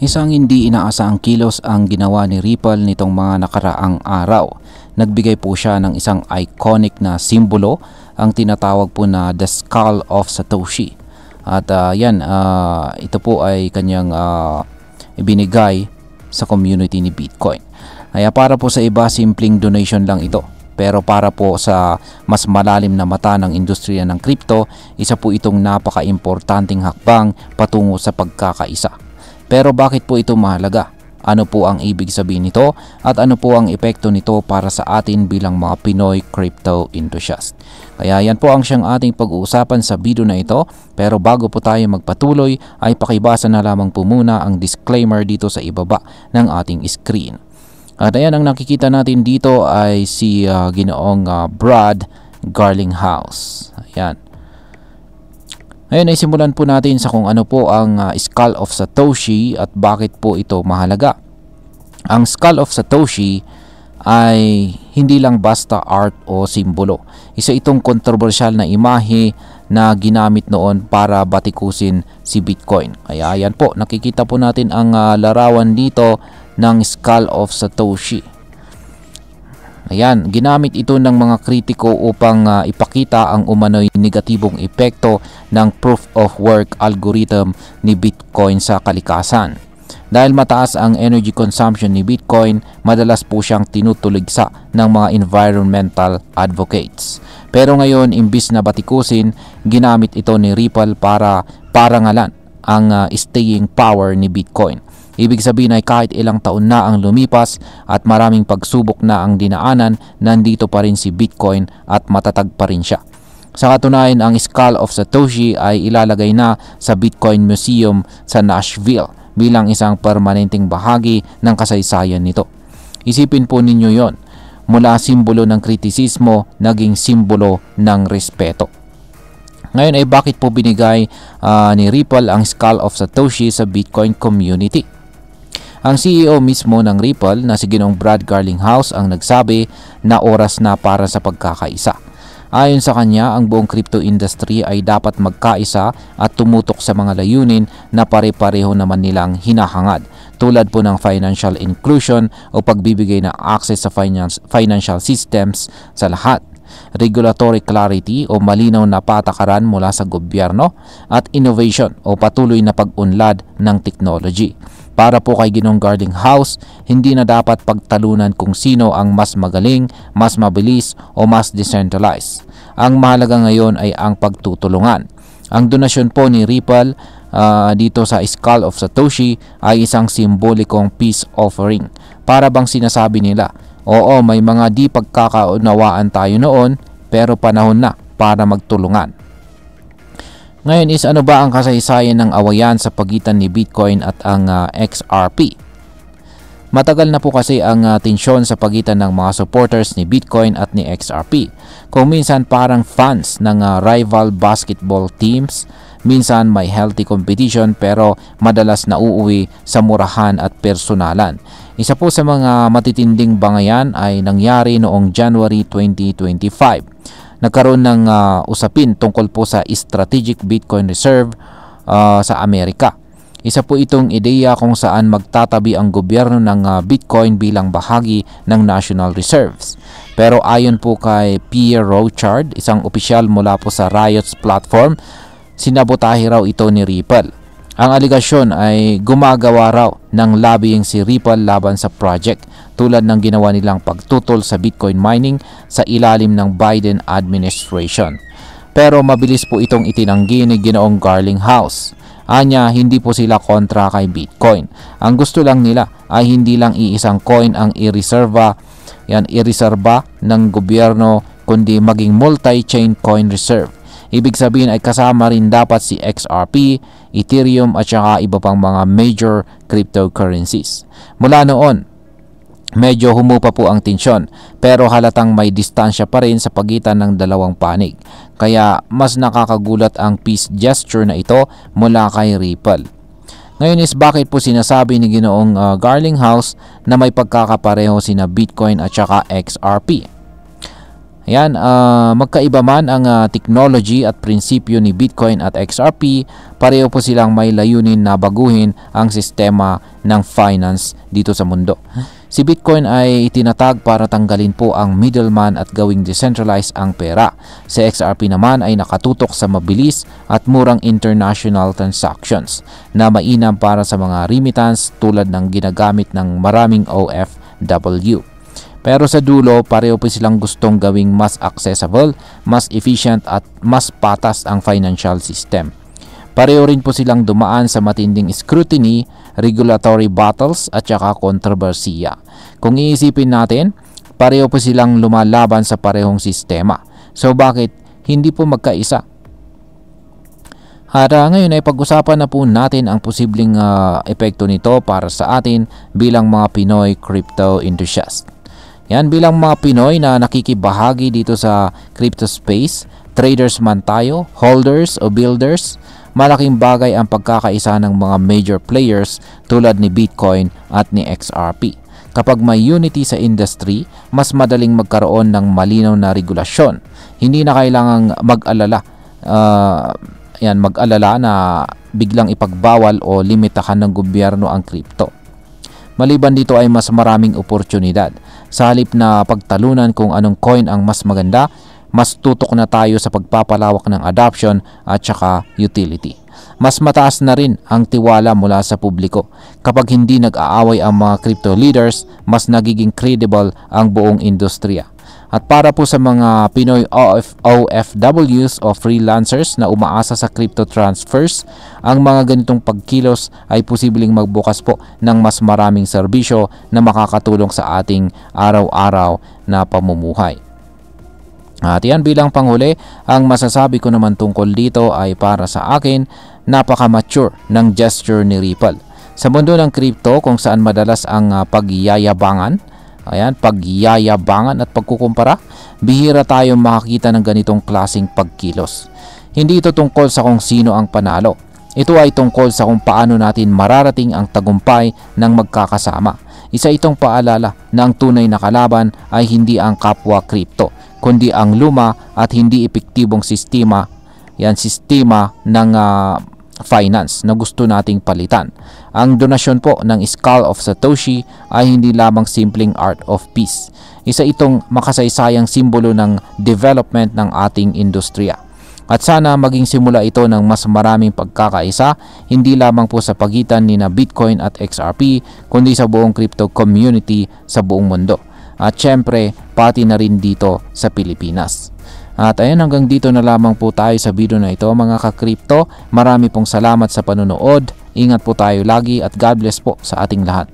Isang hindi inaasahang kilos ang ginawa ni Ripple nitong mga nakaraang araw. Nagbigay po siya ng isang iconic na simbolo, ang tinatawag po na The Skull of Satoshi. At ito po ay kanyang ibinigay sa community ni Bitcoin. Kaya para po sa iba, simpleng donation lang ito. Pero para po sa mas malalim na mata ng industriya ng crypto, isa po itong napaka-importanting hakbang patungo sa pagkakaisa. Pero bakit po ito mahalaga? Ano po ang ibig sabihin nito at ano po ang epekto nito para sa atin bilang mga Pinoy crypto enthusiast? Kaya yan po ang siyang ating pag-uusapan sa video na ito. Pero bago po tayo magpatuloy ay pakibasa na lamang po muna ang disclaimer dito sa ibaba ng ating screen. At ayan, ang nakikita natin dito ay si Ginoong Brad Garlinghouse. Ayan. Ngayon ay simulan po natin sa kung ano po ang Skull of Satoshi at bakit po ito mahalaga. Ang Skull of Satoshi ay hindi lang basta art o simbolo. Isa itong kontrobersyal na imahe na ginamit noon para batikusin si Bitcoin. Kaya ayan po, nakikita po natin ang larawan dito ng Skull of Satoshi. Ayan, ginamit ito ng mga kritiko upang ipakita ang umano'y negatibong epekto ng proof of work algorithm ni Bitcoin sa kalikasan. Dahil mataas ang energy consumption ni Bitcoin, madalas po siyang tinutuligsa ng mga environmental advocates. Pero ngayon, imbis na batikusin, ginamit ito ni Ripple para parangalan ang staying power ni Bitcoin. Ibig sabihin ay kahit ilang taon na ang lumipas at maraming pagsubok na ang dinaanan, nandito pa rin si Bitcoin at matatag pa rin siya. Sa katunayan, ang Skull of Satoshi ay ilalagay na sa Bitcoin Museum sa Nashville bilang isang permanenteng bahagi ng kasaysayan nito. Isipin po ninyo yon, mula simbolo ng kritisismo naging simbolo ng respeto. Ngayon ay bakit po binigay ni Ripple ang Skull of Satoshi sa Bitcoin community? Ang CEO mismo ng Ripple na si Ginoong Brad Garlinghouse ang nagsabi na oras na para sa pagkakaisa. Ayon sa kanya, ang buong crypto industry ay dapat magkaisa at tumutok sa mga layunin na pare-pareho naman nilang hinahangad, tulad po ng financial inclusion o pagbibigay ng access sa financial systems sa lahat, regulatory clarity o malinaw na patakaran mula sa gobyerno, at innovation o patuloy na pag-unlad ng technology. Para po kay Ginoong Garlinghouse, hindi na dapat pagtalunan kung sino ang mas magaling, mas mabilis o mas decentralized. Ang mahalaga ngayon ay ang pagtutulungan. Ang donasyon po ni Ripple dito sa Skull of Satoshi ay isang simbolikong peace offering. Para bang sinasabi nila, oo, may mga di pagkakaunawaan tayo noon, pero panahon na para magtulungan. Ngayon is ano ba ang kasaysayan ng awayan sa pagitan ni Bitcoin at ang XRP? Matagal na po kasi ang tensyon sa pagitan ng mga supporters ni Bitcoin at ni XRP. Kung minsan parang fans ng rival basketball teams, minsan may healthy competition pero madalas nauuwi sa murahan at personalan. Isa po sa mga matitinding bangayan ay nangyari noong January 2025. Nagkaroon ng usapin tungkol po sa strategic Bitcoin reserve sa Amerika. Isa po itong ideya kung saan magtatabi ang gobyerno ng Bitcoin bilang bahagi ng national reserves. Pero ayon po kay Pierre Rochard, isang opisyal mula po sa Riots platform, sinabotahe raw ito ni Ripple. Ang aligasyon ay gumagawa raw ng lobbying si Ripple laban sa project, tulad ng ginawa nilang pagtutol sa Bitcoin mining sa ilalim ng Biden administration. Pero mabilis po itong itinanggi ni Ginoong Garlinghouse. Anya, hindi po sila kontra kay Bitcoin. Ang gusto lang nila ay hindi lang iisang coin ang ireserba ng gobyerno, kundi maging multi-chain coin reserve. Ibig sabihin ay kasama rin dapat si XRP, Ethereum at saka iba pang mga major cryptocurrencies. Mula noon, medyo humupa po ang tensyon, pero halatang may distansya pa rin sa pagitan ng dalawang panig. Kaya mas nakakagulat ang peace gesture na ito mula kay Ripple. Ngayon is bakit po sinasabi ni Ginoong Garlinghouse na may pagkakapareho sina Bitcoin at saka XRP? Ayan, magkaiba man ang technology at prinsipyo ni Bitcoin at XRP, pareho po silang may layunin na baguhin ang sistema ng finance dito sa mundo. Si Bitcoin ay itinatag para tanggalin po ang middleman at gawing decentralized ang pera. Si XRP naman ay nakatutok sa mabilis at murang international transactions na mainam para sa mga remittance tulad ng ginagamit ng maraming OFW. Pero sa dulo, pareho po silang gustong gawing mas accessible, mas efficient at mas patas ang financial system. Pareho rin po silang dumaan sa matinding scrutiny, regulatory battles at saka kontrobersiya. Kung iisipin natin, pareho po silang lumalaban sa parehong sistema. So bakit hindi po magkaisa? Ngayon ay pag-usapan na po natin ang posibleng epekto nito para sa atin bilang mga Pinoy crypto enthusiast. Yan, bilang mga Pinoy na nakikibahagi dito sa crypto space, traders man tayo, holders o builders, malaking bagay ang pagkakaisa ng mga major players tulad ni Bitcoin at ni XRP. Kapag may unity sa industry, mas madaling magkaroon ng malinaw na regulasyon. Hindi na kailangang mag-alala na biglang ipagbawal o limitahan ng gobyerno ang crypto. Maliban dito ay mas maraming oportunidad. Sa halip na pagtalunan kung anong coin ang mas maganda, mas tutok na tayo sa pagpapalawak ng adoption at saka utility. Mas mataas na rin ang tiwala mula sa publiko. Kapag hindi nag-aaway ang mga crypto leaders, mas nagiging credible ang buong industriya. At para po sa mga Pinoy OFWs o freelancers na umaasa sa crypto transfers, ang mga ganitong pagkilos ay posibleng magbukas po ng mas maraming serbisyo na makakatulong sa ating araw-araw na pamumuhay. At yan, bilang panghuli, ang masasabi ko naman tungkol dito ay para sa akin, napaka-mature ng gesture ni Ripple. Sa mundo ng crypto kung saan madalas ang pagyayabangan at pagkukumpara, bihira tayong makakita ng ganitong klaseng pagkilos. Hindi ito tungkol sa kung sino ang panalo. Ito ay tungkol sa kung paano natin mararating ang tagumpay ng magkakasama. Isa itong paalala na ang tunay na kalaban ay hindi ang kapwa crypto, kundi ang luma at hindi epektibong sistema ng finance na gusto nating palitan. Ang donasyon po ng Skull of Satoshi ay hindi lamang simpleng art of peace. Isa itong makasaysayang simbolo ng development ng ating industriya. At sana maging simula ito ng mas maraming pagkakaisa, hindi lamang po sa pagitan ni na Bitcoin at XRP, kundi sa buong crypto community sa buong mundo. At syempre, pati na rin dito sa Pilipinas. At ayun, hanggang dito na lamang po tayo sa video na ito mga ka-crypto. Marami pong salamat sa panonood. Ingat po tayo lagi at God bless po sa ating lahat.